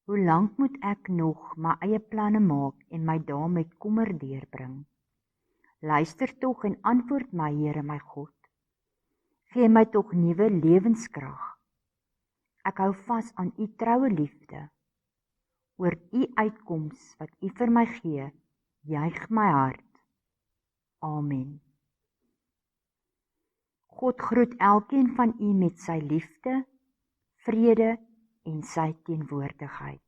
Hoe lank moet ek nog my eie planne maak en my dae met kommer deurbring? Luister tog en antwoord my, Here my God. Gee my tog nuwe lewenskrag. Ek hou vas aan u troue liefde. Oor u uitkoms wat u vir my gee, juig my hart. Amen. God groet elkeen van u met sy liefde, vrede en sy teenwoordigheid.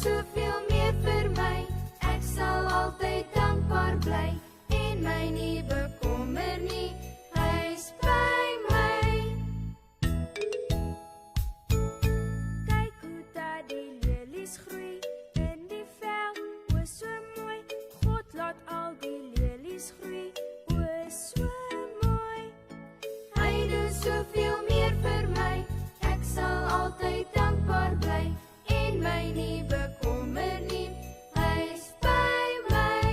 Soveel meer vir my, ek sal altyd dankbaar bly, en my nie bekommer nie, hy is by my. Kyk hoe daar die lelies groei, in die veld, o so mooi, God laat al die lelies groei, o so mooi. Hy doen soveel meer vir my, ek sal altyd dankbaar bly, en my nie bekommer nie, hy is by my.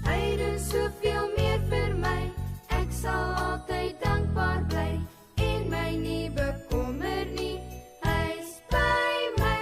Hy doen soveel meer vir my, ek sal altyd dankbaar bly, en my nie bekommer nie, hy is by my.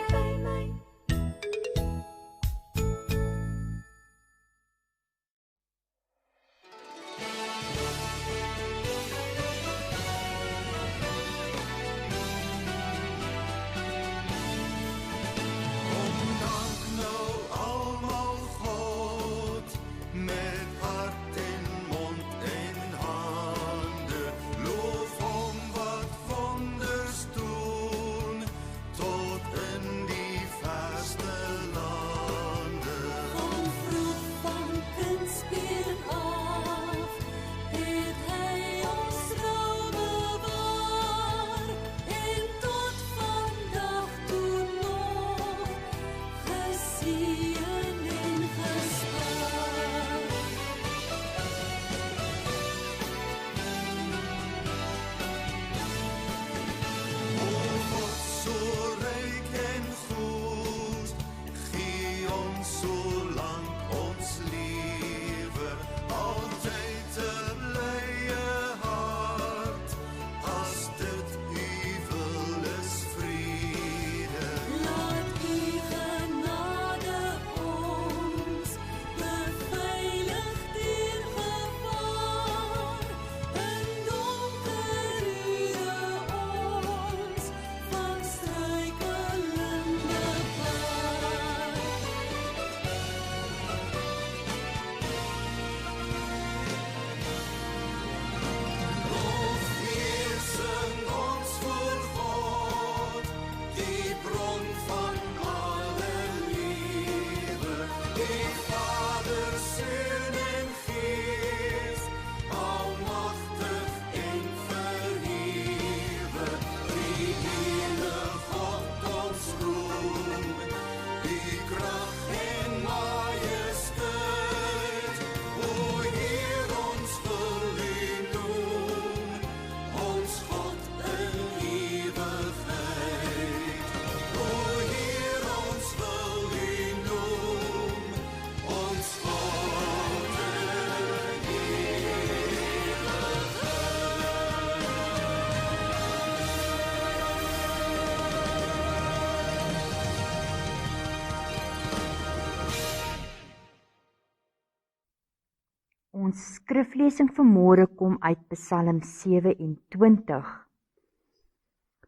Ons skriflesing vanmôre kom uit Psalm 27.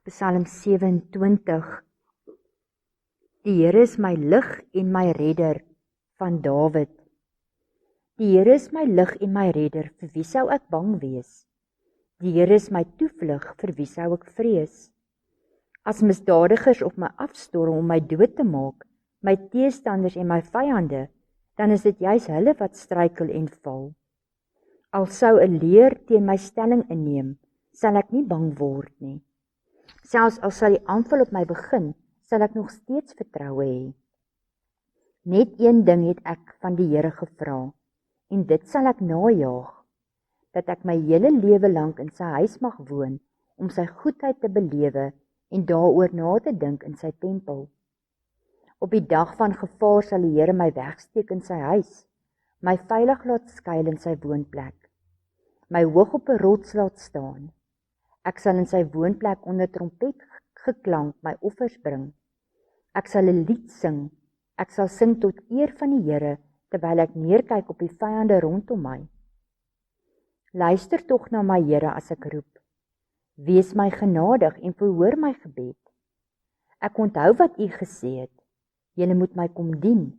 Psalm 27. Die Here is my lig en my redder, van Dawid. Die Here is my lig en my redder, vir wie sou ek bang wees? Die Here is my toevlug, vir wie sou ek vrees? As misdadigers op my afstorm om my dood te maak, my teestanders en my vyande, dan is dit juis hulle wat struikel en val. Al sou 'n leer teen my stelling inneem, sal ek nie bang word nie. Selfs al sal die aanval op my begin, sal ek nog steeds vertroue hê. Net een ding het ek van die Here gevra, en dit sal ek najaag, dat ek my hele lewe lank in sy huis mag woon, om sy goedheid te belewe en daaroor na te dink in sy tempel. Op die dag van gevaar sal die Here my wegsteek in sy huis, my veilig laat skuil in sy woonplek, my hoog op 'n rots laat staan. Ek sal in sy woonplek onder trompet geklank my offers bring. Ek sal 'n lied sing, ek sal sing tot eer van die Here, terwyl ek neerkyk op die vyande rondom my. Luister tog na my Here as ek roep. Wees my genadig en verhoor my gebed. Ek onthou wat U gesê het. Julle moet my kom dien.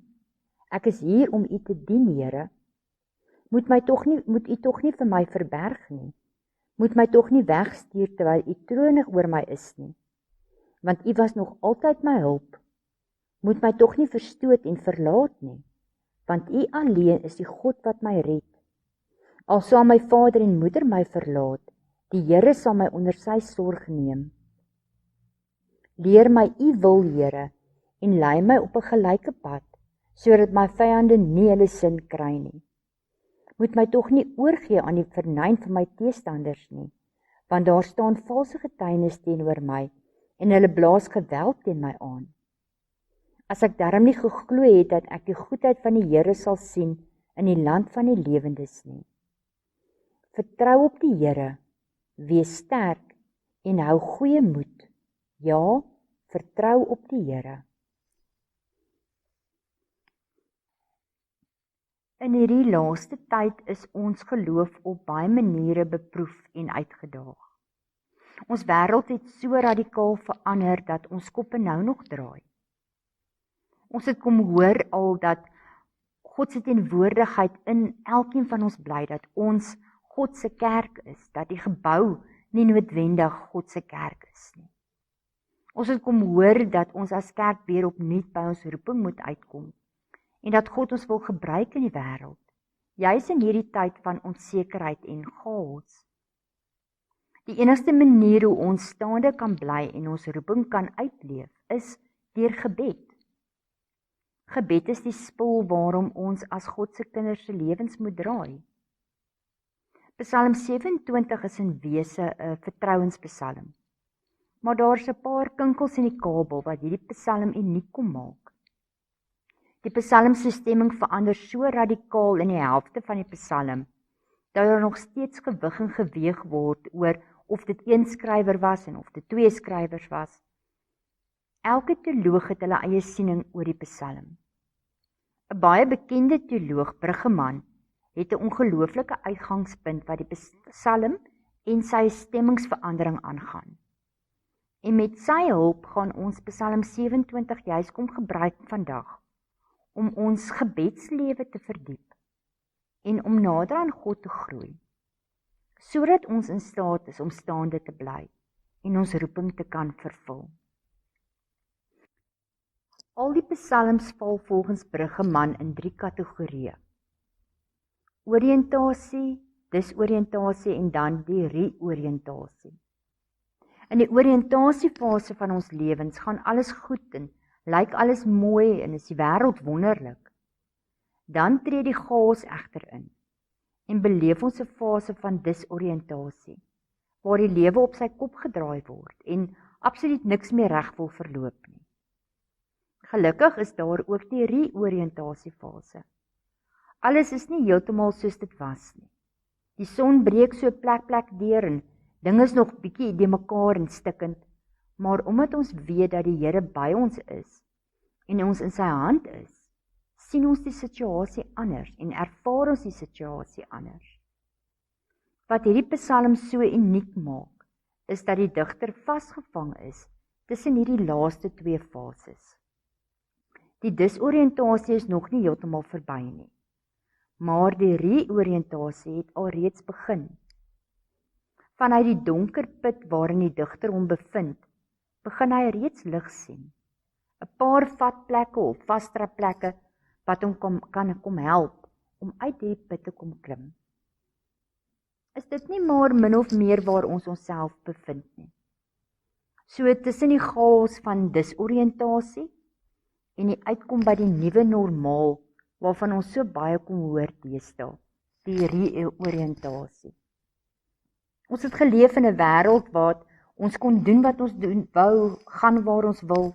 Ek is hier om U te dien, Here. Moet U tog nie vir my verberg nie. Moet my tog nie wegstuur terwyl U tronig oor my is nie. Want U was nog altyd my hulp. Moet my tog nie verstoot en verlaat nie. Want U alleen is die God wat my red. Al sal my vader en moeder my verlaat, die Here sal my onder sy sorg neem. Leer my U wil, Here, en lei my op 'n gelyke pad, sodat my vyande nie hulle sin kry nie. Moet my tog nie oorgee aan die vernyn van my teestanders nie, want daar staan valse getuienis teenoor my, en hulle blaas geweld teen my aan. As ek darm nie geglo het dat ek die goedheid van die Here sal sien in die land van die lewendes nie. Vertrou op die Here, wees sterk en hou goeie moed. Ja, vertrou op die Here. In hierdie laaste tyd is ons geloof op baie maniere beproef en uitgedaag. Ons wêreld het so radikaal verander dat ons koppe nou nog draai. Ons het kom hoor al dat God se teenwoordigheid in elkeen van ons bly, dat ons God se kerk is, dat die gebou nie noodwendig God se kerk is nie. Ons het kom hoor dat ons as kerk weer opnuut by ons roeping moet uitkom en dat God ons wil gebruik in die wêreld, juis in hierdie tyd van onsekerheid en chaos. Die enigste manier hoe ons staande kan bly en ons roeping kan uitleef, is deur gebed. Gebed is die spul waarom ons as God se kinders se lewens moet draai. Psalm 27 is in wese 'n vertrouenspsalm, maar daar's 'n paar kinkels in die kabel wat hierdie psalm uniek kom maak. Die psalm se stemming verander so radikaal in die helfte van die psalm, dat daar nog steeds gewig en geweeg word oor of dit een skrywer was en of dit twee skrywers was. Elke teoloog het hulle eie siening oor die psalm. 'n Baie bekende teoloog, Bruggeman, het 'n ongelooflike uitgangspunt wat die psalm en sy stemmingsverandering aangaan. En met sy hulp gaan ons Psalm 27 juis kom gebruik vandag, om ons gebedslewe te verdiep en om nader aan God te groei, sodat ons in staat is om staande te bly en ons roeping te kan vervul. Al die psalms val volgens Bruggeman in 3 kategorieë: oriëntasie, disoriëntasie en dan die reoriëntasie. In die oriëntasiefase van ons lewens gaan alles goed en lyk alles mooi en is die wêreld wonderlik. Dan tree die chaos egter in en beleef ons 'n fase van disoriëntasie, waar die lewe op sy kop gedraai word en absoluut niks meer reg wil verloop nie. Gelukkig is daar ook die reoriëntasiefase. Alles is nie heeltemal soos dit was nie. Die son breek so plek deur en dinge is nog bietjie de mekaar en stikkend, maar omdat ons weet dat die Here by ons is en ons in sy hand is, sien ons die situasie anders en ervaar ons die situasie anders. Wat hierdie psalm so uniek maak, is dat die digter vasgevang is tussen hierdie laaste 2 fases. Die disoriëntasie is nog nie heeltemal verby nie, maar die reoriëntasie het alreeds begin. Vanuit die donker put waarin die digter hom bevind, begin hy reeds lig sien. 'n Paar vatplekke of vasdrapplekke wat hom kan kom help om uit die put te kom klim. Is dit nie maar min of meer waar ons onsself bevind nie? So tussen die chaos van disoriëntasie en die uitkom by die nuwe normaal waarvan ons so baie kom hoor deesdae, die reoriëntasie. Ons het geleef in 'n wêreld waar ons kon doen wat ons wou, gaan waar ons wil.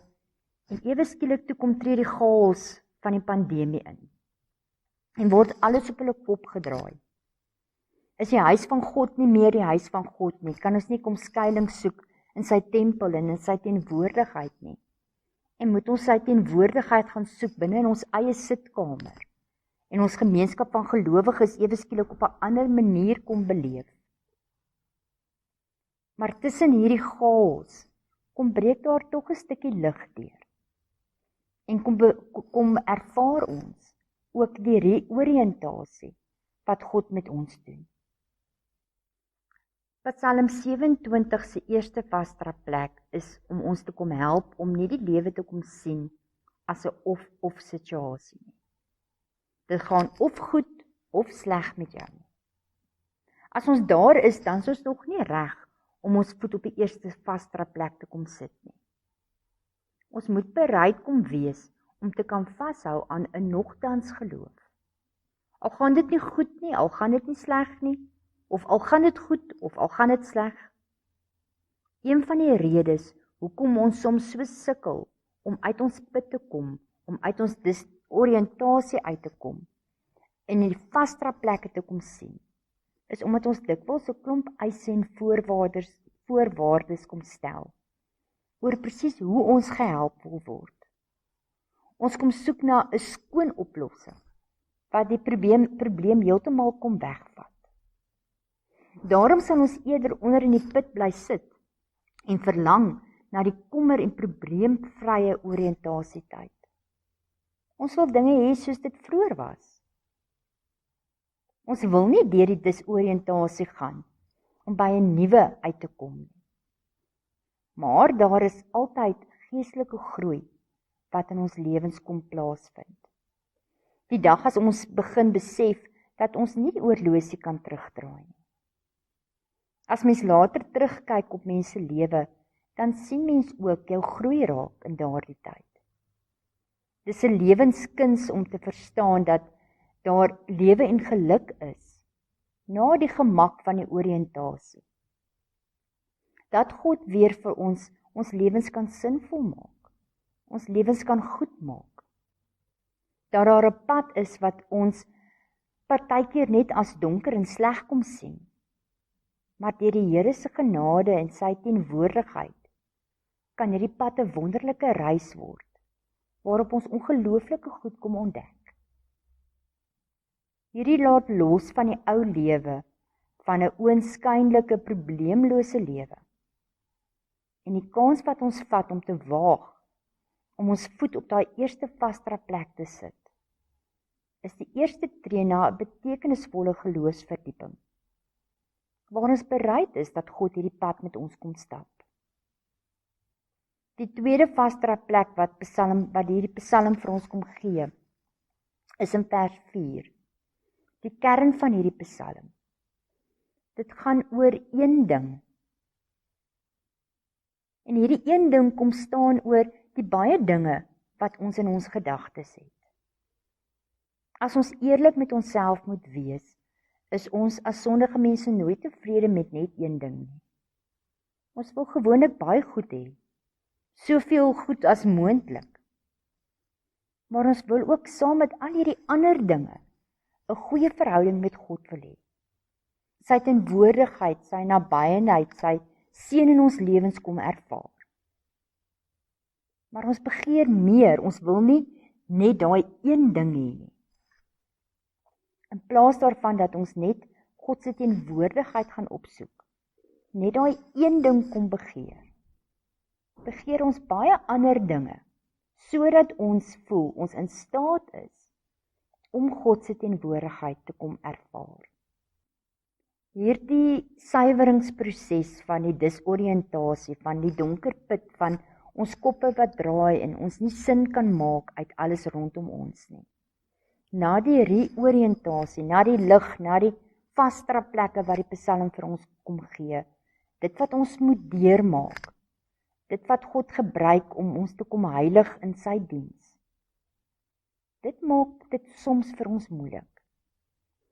En ewe skielik toe kom tree die chaos van die pandemie in. En word alles op hulle kop gedraai. Is die huis van God nie meer die huis van God nie? Kan ons nie kom skuilings soek in sy tempel en in sy teenwoordigheid nie? En moet ons sy teenwoordigheid gaan soek binne in ons eie sitkamer? En ons gemeenskap van gelowiges ewe skielik op 'n ander manier kom beleef. Maar tussen hierdie chaos kom breek daar tog 'n stukkie lig deur. En kom ervaar ons ook die reoriëntasie wat God met ons doen. Psalm 27 se eerste vasdraplek is om ons te kom help om nie die lewe te kom sien as 'n of situasie nie. Dit gaan of goed of sleg met jou. As ons daar is, dan is ons nog nie reg om ons voet op die eerste vasdraplek te kom sit nie. Ons moet bereid kom wees om te kan vashou aan 'n nogtans geloof. Al gaan dit nie goed nie, al gaan dit nie sleg nie, of al gaan dit goed, of al gaan dit sleg. Een van die redes hoekom ons soms so sukkel om uit ons put te kom, om uit ons disoriëntasie uit te kom, en in die vasdraplekke te kom sien, is omdat ons dikwels 'n klomp eise en voorwaardes kom stel, oor presies hoe ons gehelp wil word. Ons kom soek na 'n skoon oplossing, wat die probleem heeltemal kom wegvat. Daarom sal ons eerder onder in die put bly sit en verlang na die kommer en probleemvrye oriëntasietyd. Ons wil dinge hê soos dit vroeër was. Ons wil nie deur die disoriëntasie gaan om by 'n nuwe uit te kom nie. Maar daar is altyd geestelike groei wat in ons lewens kom plaasvind. Die dag as ons begin besef dat ons nie die oorlosie kan terugdraai nie. As mens later terugkyk op mense lewe, dan sien mens ook jou groei raak in daardie tyd. Dis 'n lewenskuns om te verstaan dat daar lewe en geluk is, na die gemak van die oriëntasie. Dat God weer vir ons lewens kan sinvol maak, ons lewens kan goed maak. Dat daar 'n pad is wat ons partykeer net as donker en sleg kom sien, maar deur die Here se genade en sy teenwoordigheid kan hierdie pad 'n wonderlike reis word, waarop ons ongelooflike goed kom ontdek. Hierdie laat los van die ou lewe, van 'n oënskynlike probleemlose lewe. En die kans wat ons vat om te waag, om ons voet op daai eerste vasdraplek te sit, is die eerste tree na 'n betekenisvolle geloofsverdieping, waar ons bereid is dat God hierdie pad met ons kom stap. Die tweede vasdraplek wat hierdie psalm vir ons kom gee, is in vers 4. Die kern van hierdie psalm. Dit gaan oor een ding. En hierdie een ding kom staan oor die baie dinge wat ons in ons gedagtes het. As ons eerlik met onsself moet wees, is ons as sondige mense nooit tevrede met net een ding nie. Ons wil gewoonlik baie goed hê, soveel goed as moontlik. Maar ons wil ook saam met al hierdie ander dinge 'n goeie verhouding met God wil hê. Sy teenwoordigheid, sy nabyheid, sy seën in ons lewens kom ervaar. Maar ons begeer meer, ons wil nie net daai een ding hê nie. In plaas daarvan dat ons net God se teenwoordigheid gaan opsoek, net daai een ding kom begeer ons baie ander dinge, sodat ons voel ons in staat is om God se teenwoordigheid te kom ervaar. Hierdie suiweringsproses van die disoriëntasie, van die donker put, van ons koppe wat draai en ons nie sin kan maak uit alles rondom ons nie. Na die reoriëntasie, na die lig, na die vasdraplekke wat die psalm vir ons kom gee, dit wat ons moet deurmaak, dit wat God gebruik om ons te kom heilig in sy diens. Dit maak dit soms vir ons moeilik.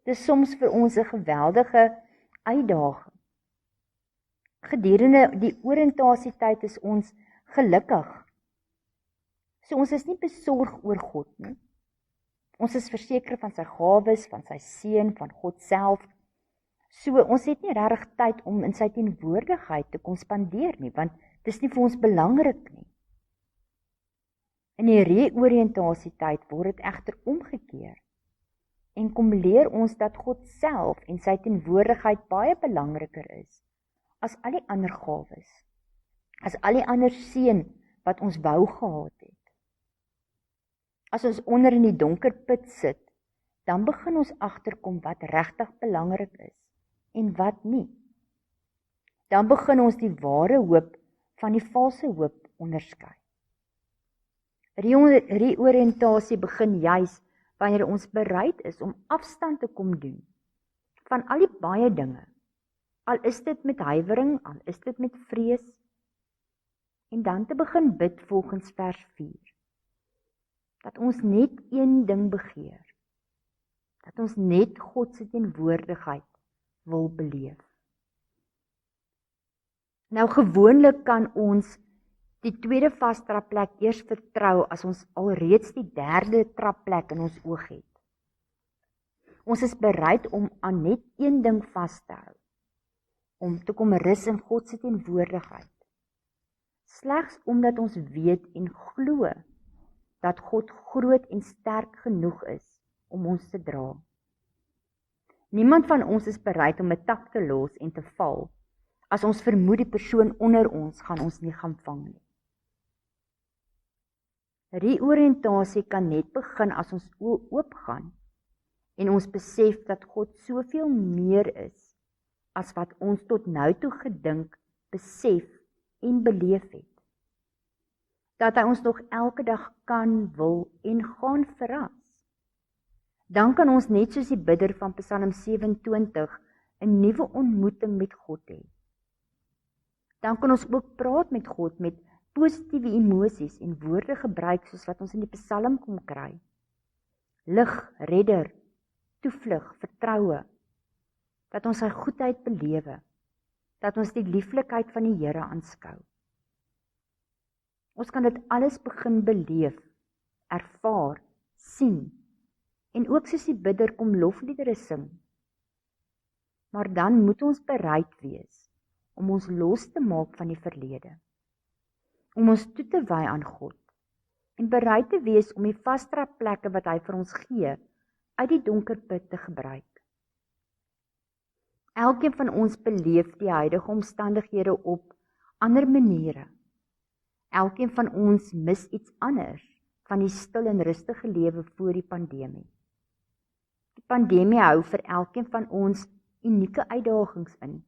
Dit is soms vir ons 'n geweldige uitdaging. Gedurende die oriëntasietyd is ons gelukkig. So ons is nie besorg oor God nie. Ons is verseker van sy gawes, van sy seën, van God self. So ons het nie regtig tyd om in sy teenwoordigheid te kom spandeer nie, want dis nie vir ons belangrik nie. In die reoriëntasietyd word dit egter omgekeer en kom leer ons dat God self en sy teenwoordigheid baie belangriker is as al die ander gawes, as al die ander seën wat ons wou gehad het. As ons onder in die donker put sit, dan begin ons agterkom wat regtig belangrik is en wat nie. Dan begin ons die ware hoop van die valse hoop onderskei. Reoriëntasie begin juis wanneer ons bereid is om afstand te kom doen van al die baie dinge. Al is dit met huiwering, al is dit met vrees, en dan te begin bid volgens vers 4. Dat ons net een ding begeer, dat ons net God se teenwoordigheid wil beleef. Nou gewoonlik kan ons die tweede vastrapplek eers vertrou as ons alreeds die derde trapplek in ons oog het. Ons is bereid om aan net een ding vas te hou, om te kom rus in God se teenwoordigheid. Slegs omdat ons weet en glo dat God groot en sterk genoeg is om ons te dra. Niemand van ons is bereid om 'n tak te los en te val, as ons vermoed die persoon onder ons gaan ons nie gaan vang nie. Reoriëntasie kan net begin as ons oë oopgaan en ons besef dat God soveel meer is as wat ons tot nou toe gedink, besef en beleef het. Dat hy ons nog elke dag kan, wil en gaan verras. Dan kan ons net soos die bidder van Psalm 27 'n nuwe ontmoeting met God hê. Dan kan ons ook praat met God met positiewe emosies en woorde gebruik soos wat ons in die Psalm kom kry. Lig, redder, toevlug, vertroue. Dat ons sy goedheid belewe. Dat ons die lieflikheid van die Here aanskou. Ons kan dit alles begin beleef, ervaar, sien, en ook soos die bidder kom lofliedere sing. Maar dan moet ons bereid wees om ons los te maak van die verlede, om ons toe te wy aan God, en bereid te wees om die vastraplekke wat hy vir ons gee, uit die donker put te gebruik. Elkeen van ons beleef die huidige omstandighede op ander maniere. Elkeen van ons mis iets anders van die stil en rustige lewe voor die pandemie. Die pandemie hou vir elkeen van ons unieke uitdagings in,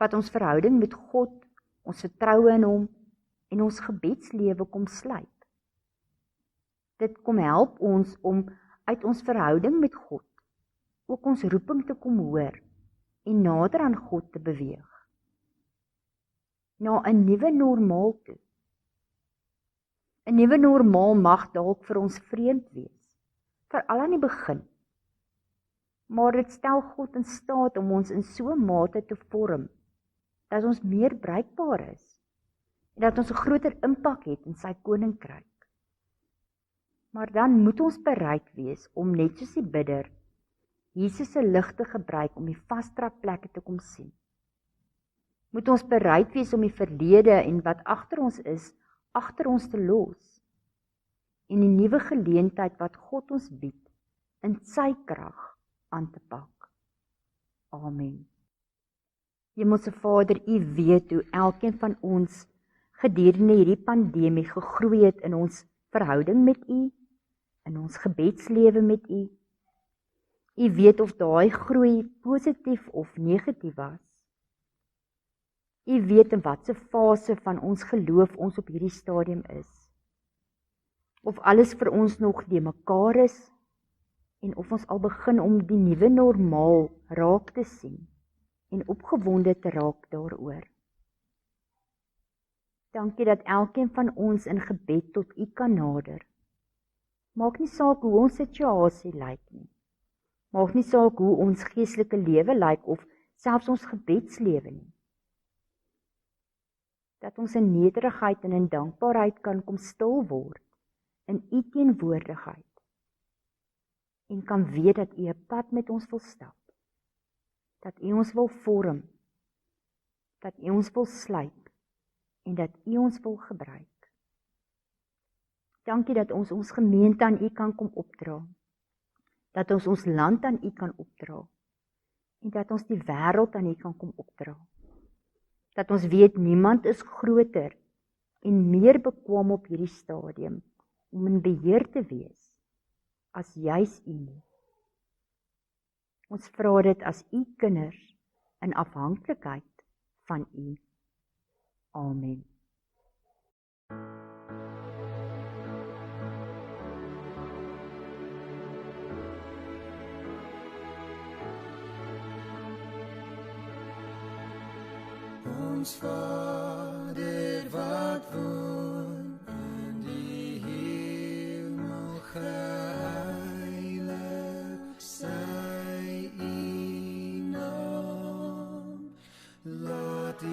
wat ons verhouding met God, ons vertroue in hom en ons gebedslewe kom slyp. Dit kom help ons om uit ons verhouding met God ook ons roeping te kom hoor en nader aan God te beweeg. Na 'n nuwe normaal toe. 'n Nuwe normaal mag dalk vir ons vreemd wees, veral aan die begin. Maar dit stel God in staat om ons in so 'n mate te vorm, dat ons meer bruikbaar is, en dat ons 'n groter impak het in sy koninkryk. Maar dan moet ons bereid wees om net soos die bidder, Jesus se lig te gebruik om die vastraplekke te kom sien. Moet ons bereid wees om die verlede en wat agter ons is, agter ons te los, en die nuwe geleentheid wat God ons bied, in sy krag aan te pak. Amen. Hemelse Vader, U weet hoe elkeen van ons gedurende hierdie pandemie gegroei het in ons verhouding met U, in ons gebedslewe met U. U weet of daai groei positief of negatief was. U weet in watter fase van ons geloof ons op hierdie stadium is. Of alles vir ons nog die mekaar is, en of ons al begin om die nuwe normaal raak te sien, en opgewonde te raak daaroor. Dankie dat elkeen van ons in gebed tot U kan nader. Maak nie saak hoe ons situasie lyk nie. Maak nie saak hoe ons geestelike lewe lyk of selfs ons gebedslewe nie. Dat ons in nederigheid en in dankbaarheid kan kom stil word in U teenwoordigheid en kan weet dat U 'n pad met ons wil stap, dat U ons wil vorm, dat U ons wil slyp en dat U ons wil gebruik. Dankie dat ons gemeente aan U kan kom opdra, dat ons land aan U kan opdra en dat ons die wêreld aan U kan kom opdra. Dat ons weet niemand is groter en meer bekwam op hierdie stadium om in beheer te wees as juis U nie. Ons vra dit as U kinders in afhanklikheid van U. Amen. Ons Vader wat woon in die hemel, geheilig sy U naam. Laat U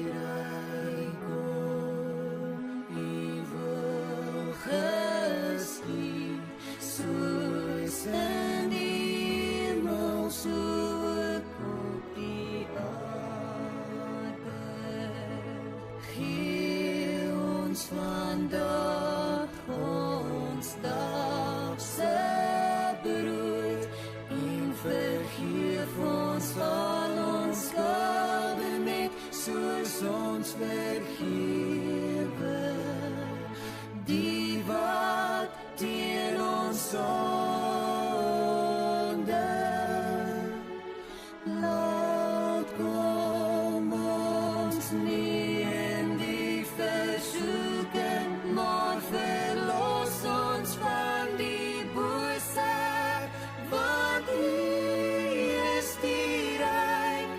reik kom, U wil geskied, soos in die hemel, so ook op die aarde. Gee ons vandag ons dagse brood en vergeef ons al ons skade net soos ons vergewe die wat teen ons sonde. Laat kom ons nie in die versoeking, maar verlos ons van die bose, want U is die ryk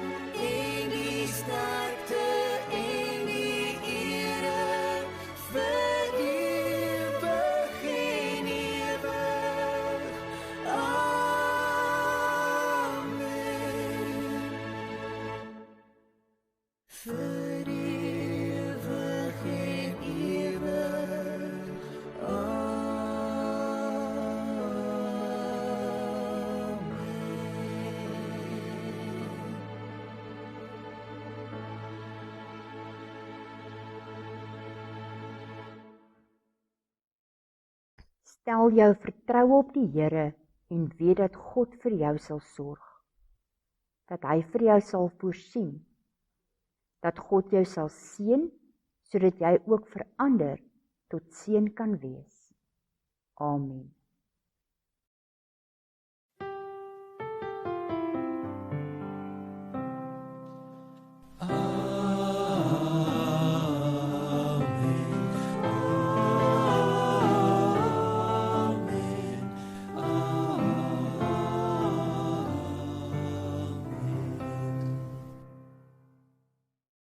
en die sterkte en die ere vir ewig en ewig. Amen. Vir ewig en ewig. Stel jou vertroue op die Here en weet dat God vir jou sal sorg, dat hy vir jou sal voorsien, dat God jou sal seën, sodat jy ook vir ander tot seën kan wees. Amen.